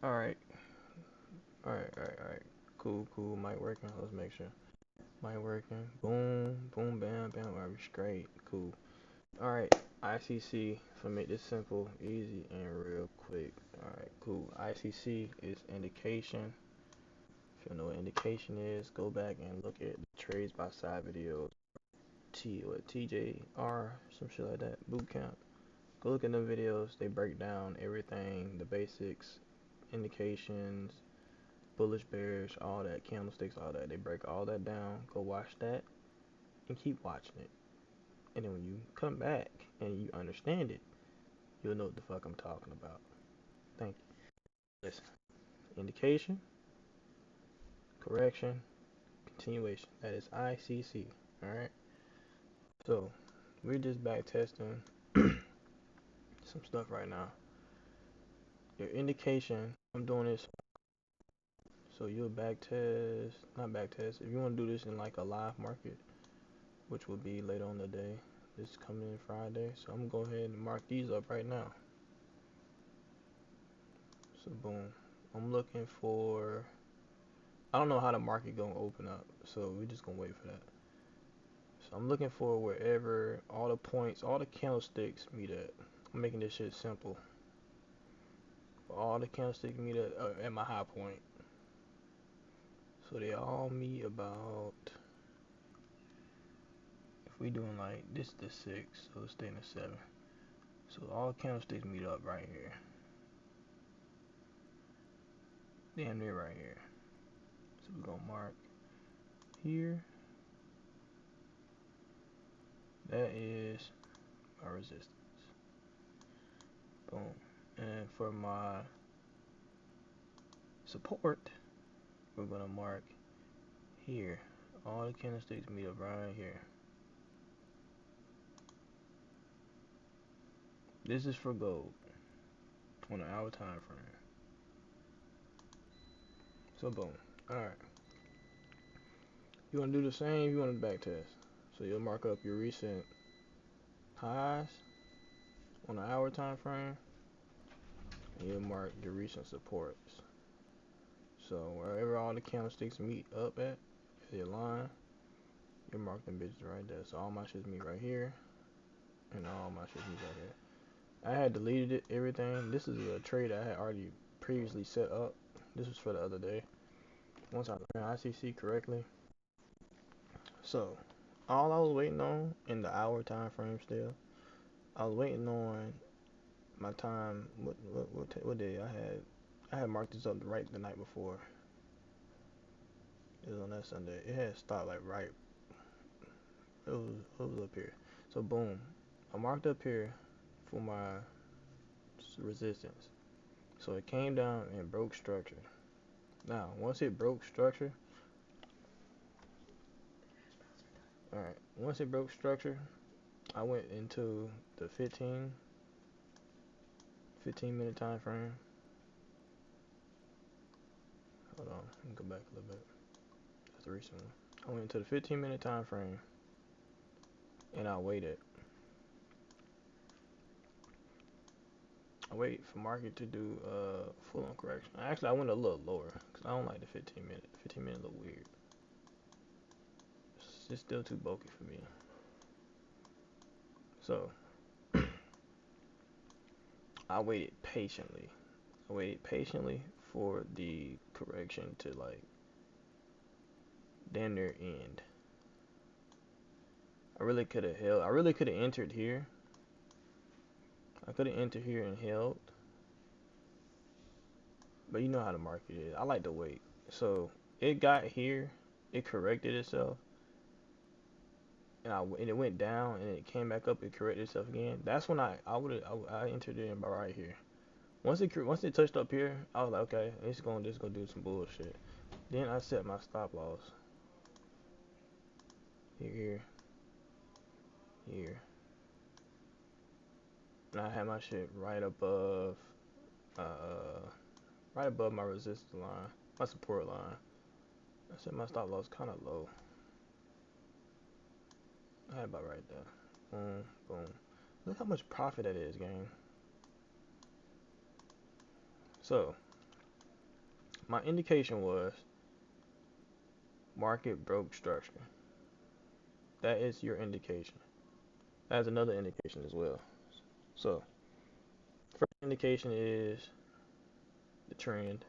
Alright, alright. Cool. Mic working. Let's make sure. Mic working. Boom, boom, bam, bam. Alright, we straight. Cool. Alright, ICC, for make this simple, easy, and real quick. Alright, cool. ICC is indication. If you know what indication is, go back and look at the trades by side videos. TJR, some shit like that. Boot camp. Go look at them videos. They break down everything, the basics, indications, bullish, bearish, all that, candlesticks, all that. They break all that down. Go watch that and keep watching it. And then when you come back and you understand it, you'll know what the fuck I'm talking about. Thank you. Listen, indication, correction, continuation. That is ICC. Alright? So, we're just back testing some stuff right now. Your indication, I'm doing this. So you'll back test, not back test. If you want to do this in like a live market, which will be later on the day, this coming Friday. So I'm gonna go ahead and mark these up right now. So boom, I'm looking for. I don't know how the market gonna open up, so we're just gonna wait for that. So I'm looking for wherever all the points, all the candlesticks meet at. I'm making this shit simple. All the candlesticks meet at my high point. So they all meet about. If we doing like this is the 6, so let's stay in the 7. So all candlesticks meet up right here. Damn near right here. So we're gonna mark here. That is my resistance. Boom. And for my support, we're gonna mark here. All the candlesticks meet up right here. This is for gold on an hour time frame. So boom. Alright. You wanna do the same, you wanna back test. So you'll mark up your recent highs on an hour time frame, and you'll mark your recent supports. So wherever all the candlesticks meet up at, the line, you mark them bitches right there. So all my shits meet right here, and all my shits meet right here. I had deleted it, everything. This is a trade I had already previously set up. This was for the other day. Once I learned ICC correctly. So all I was waiting on in the hour time frame still, I was waiting on my time. What day I had marked this up right the night before. It was on that Sunday. It had stopped like right. It was up here. So boom, I marked up here for my resistance. So it came down and broke structure. Now, once it broke structure, alright, once it broke structure, I went into the 15 minute time frame. Hold on, let me go back a little bit. That's the recent one. I went into the 15-minute time frame and I waited. I wait for market to do full on correction. Actually, I went a little lower because I don't like the 15 minute. 15 minute look weird. It's still too bulky for me. So I waited patiently. I waited patiently for the correction to like damn near end. I really could have held. I really could have entered here. I could have entered here and held. But you know how the market is. I like to wait. So it got here. It corrected itself. And it went down and it came back up. It corrected itself again. That's when I entered in by right here. Once it touched up here, I was like, okay, it's gonna just go do some bullshit. Then I set my stop loss here, here, and I had my shit right above my resistance line, my support line. I set my stop loss kind of low. I had about right there. Boom, boom. Look how much profit that is, gang. So my indication was market broke structure. That is your indication. That's another indication as well. So, first indication is the trend.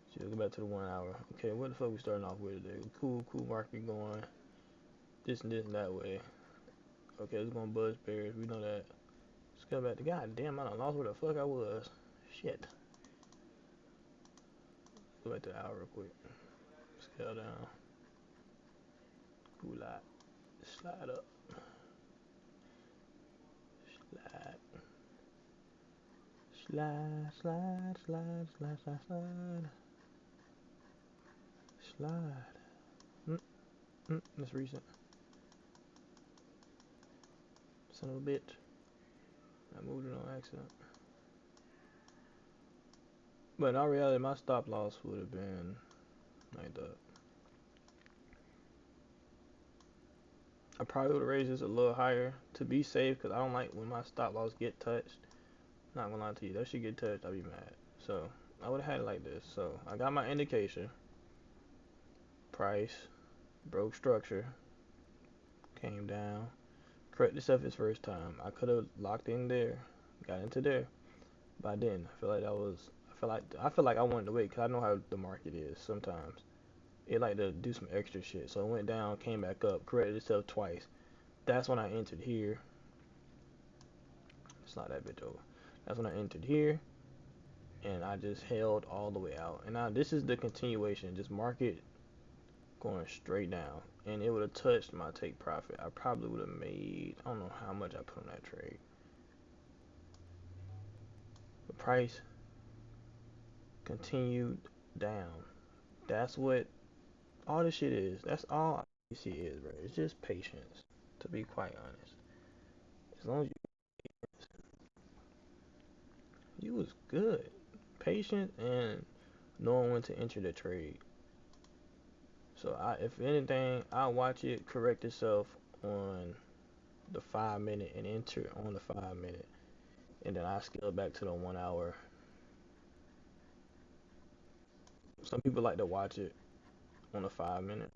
So go back to the 1 hour. Okay, what the fuck we starting off with today? Cool market going this and that way. Okay, it's going buzz bears. We know that. Let's go back to God damn. I done lost where the fuck I was. Shit. Go back to the hour real quick. Scale down. Cool lot. Slide up. Slide. Slide. Slide. That's recent. Son of a bitch. I moved it on accident. But in all reality, my stop loss would have been like that. I probably would have raised this a little higher to be safe because I don't like when my stop loss get touched. Not gonna lie to you, that shit get touched, I'd be mad. So I would have had it like this. So I got my indication. Price, broke structure, came down, corrected stuff his first time. I could have locked in there, got into there, but I didn't. I feel like that was. I feel like I wanted to wait because I know how the market is sometimes. It like to do some extra shit. So it went down, came back up, corrected itself twice. That's when I entered here. Slide that bitch over. That's when I entered here, and I just held all the way out. And now this is the continuation. Just market going straight down, and it would have touched my take profit. I probably would have made, I don't know how much I put on that trade. The price continued down. That's what all this shit is. That's all ICC is, bro. It's just patience, to be quite honest. As long as you was good, patient, and knowing when to enter the trade. So if anything, I'll watch it correct itself on the 5 minute and enter on the 5 minute, and then I scale back to the 1 hour. Some people like to watch it on the 5 minute.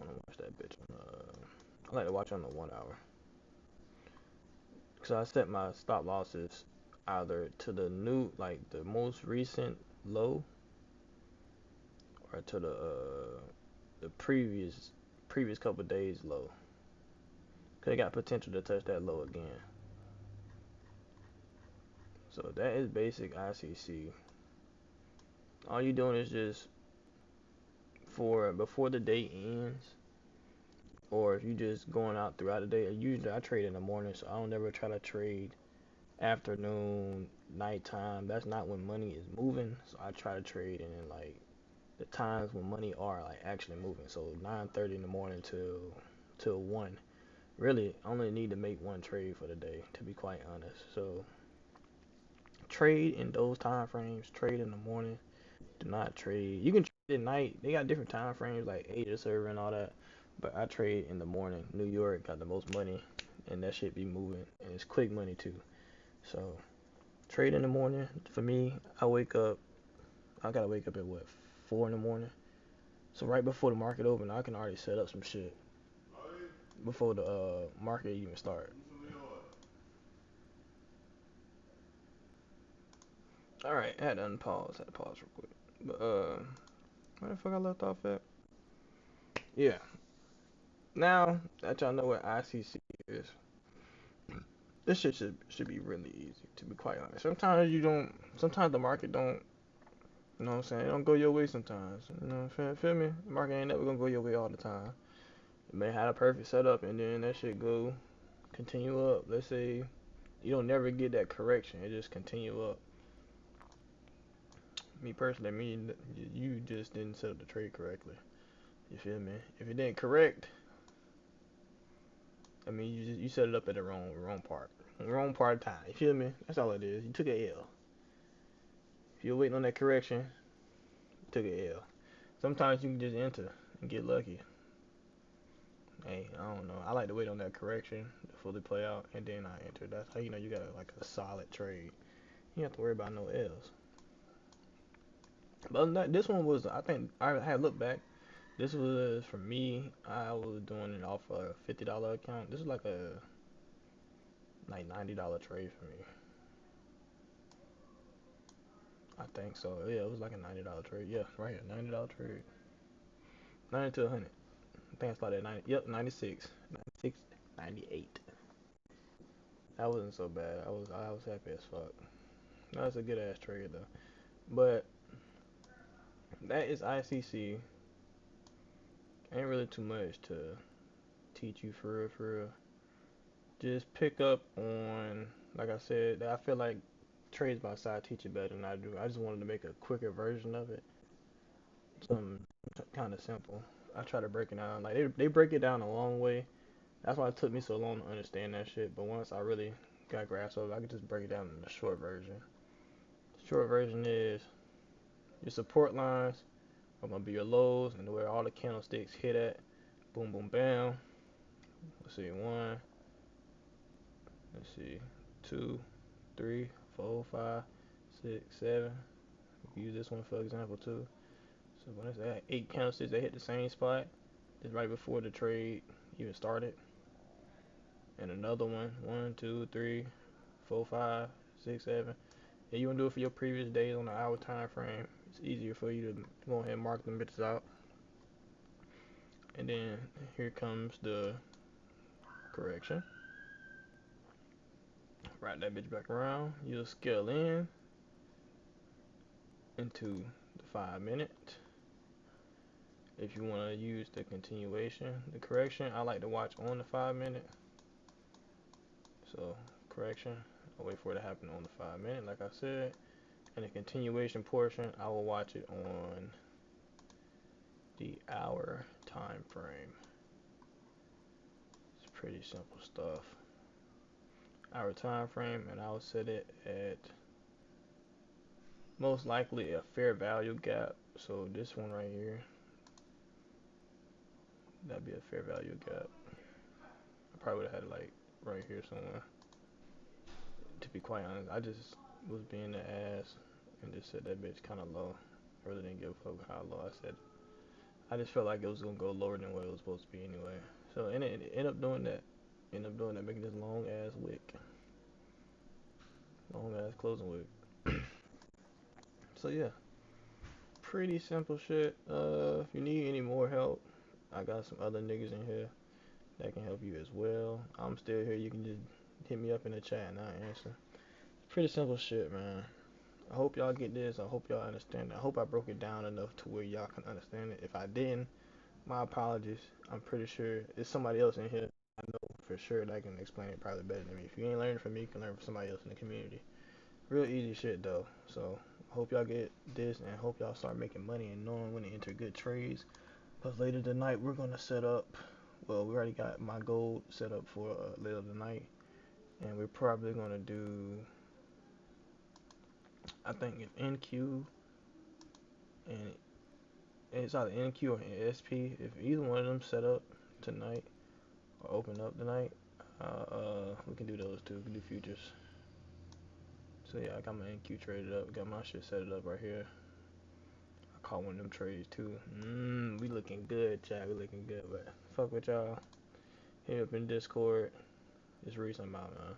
I want to watch that bitch on I like to watch on the 1 hour. So I set my stop losses either to the new, like the most recent low, or to the previous couple days low. Cause it got potential to touch that low again. So that is basic ICC. All you doing is just for before the day ends, or if you just going out throughout the day. Usually I trade in the morning, so I don't ever try to trade afternoon, nighttime. That's not when money is moving. So I try to trade in like the times when money are like actually moving. So 9:30 in the morning till 1. Really, I only need to make one trade for the day, to be quite honest. So trade in those time frames. Trade in the morning. Do not trade. You can trade at night. They got different time frames like Asia server and all that. But I trade in the morning. New York got the most money, and that shit be moving, and it's quick money too. So trade in the morning. For me, I wake up. I gotta wake up at what, 4 in the morning. So right before the market open, I can already set up some shit before the market even start. All right, I had to unpause. Had to pause real quick. But where the fuck I left off at? Yeah. Now that y'all know what ICC is, this shit should be really easy, to be quite honest. Sometimes you don't. Sometimes the market don't. You know what I'm saying? It don't go your way sometimes. You know, feel me? The market ain't never gonna go your way all the time. You may have a perfect setup and then that shit go continue up. Let's say you don't never get that correction. It just continue up. Me personally, you just didn't set up the trade correctly. You feel me? If it didn't correct, you set it up at the wrong part of time. You feel me? That's all it is. You took a L. If you're waiting on that correction, you took a L. Sometimes you can just enter and get lucky. Hey, I don't know. I like to wait on that correction to fully play out, and then I enter. That's how you know you got like a solid trade. You don't have to worry about no L's. But other than that, this one was, I think I had looked back. This was for me. I was doing it off a $50 account. This is like a like $90 trade for me. I think so. Yeah, it was like a $90 trade. Yeah, right here, $90 trade. 90 to 100. I think I started at 90. Yep, 96, 96, 98. That wasn't so bad. I was happy as fuck. That's a good ass trade though. But that is ICC. Ain't really too much to teach you for real, for real. Just pick up on, like I said, I feel like trades by side teach it better than I do. I just wanted to make a quicker version of it, something kind of simple. I try to break it down. Like they break it down a long way. That's why it took me so long to understand that shit. But once I really got grasp of it, I could just break it down in the short version. The short version is your support lines are gonna be your lows and where all the candlesticks hit at. Boom, boom, bam. Let's see, one. Let's see, two, three, four, five, six, seven. Use this one for example too. So when it's at 8 candlesticks, they hit the same spot. It's right before the trade even started. And another one, one, two, three, four, five, six, seven. Yeah, you wanna do it for your previous days on the hour time frame. It's easier for you to go ahead and mark them bitches out. And then here comes the correction. Wrap that bitch back around. You'll scale in into the 5 minute. If you want to use the continuation, the correction, I like to watch on the 5 minute. So correction, I'll wait for it to happen on the 5 minute, like I said. And the continuation portion, I will watch it on the hour time frame. It's pretty simple stuff. Hour time frame, and I'll set it at most likely a fair value gap. So this one right here, that'd be a fair value gap. I probably would have had it like right here somewhere. To be quite honest, I just was being the ass and just said that bitch kind of low. I really didn't give a fuck how low I said. I just felt like it was gonna go lower than what it was supposed to be anyway. So and it ended up doing that. Ended up doing that, making this long ass wick, long ass closing wick. So yeah, pretty simple shit. If you need any more help, I got some other niggas in here that can help you as well. I'm still here. You can just hit me up in the chat and I'll answer. Pretty simple shit, man. I hope y'all get this. I hope y'all understand it. I hope I broke it down enough to where y'all can understand it. If I didn't, my apologies. I'm pretty sure there's somebody else in here I know for sure that can explain it probably better than me. If you ain't learning from me, you can learn from somebody else in the community. Real easy shit though. So I hope y'all get this and I hope y'all start making money and knowing when to enter good trades. Because later tonight we're gonna set up. Well, we already got my gold set up for later tonight, and we're probably gonna do. I think an NQ and it's either NQ or SP. If either one of them set up tonight or open up tonight, we can do those two. We can do futures. So yeah, I got my NQ traded up. Got my shit set it up right here. I caught one of them trades too. We looking good, chat. We looking good. But fuck with y'all. Hit up in Discord. Just read something out, man.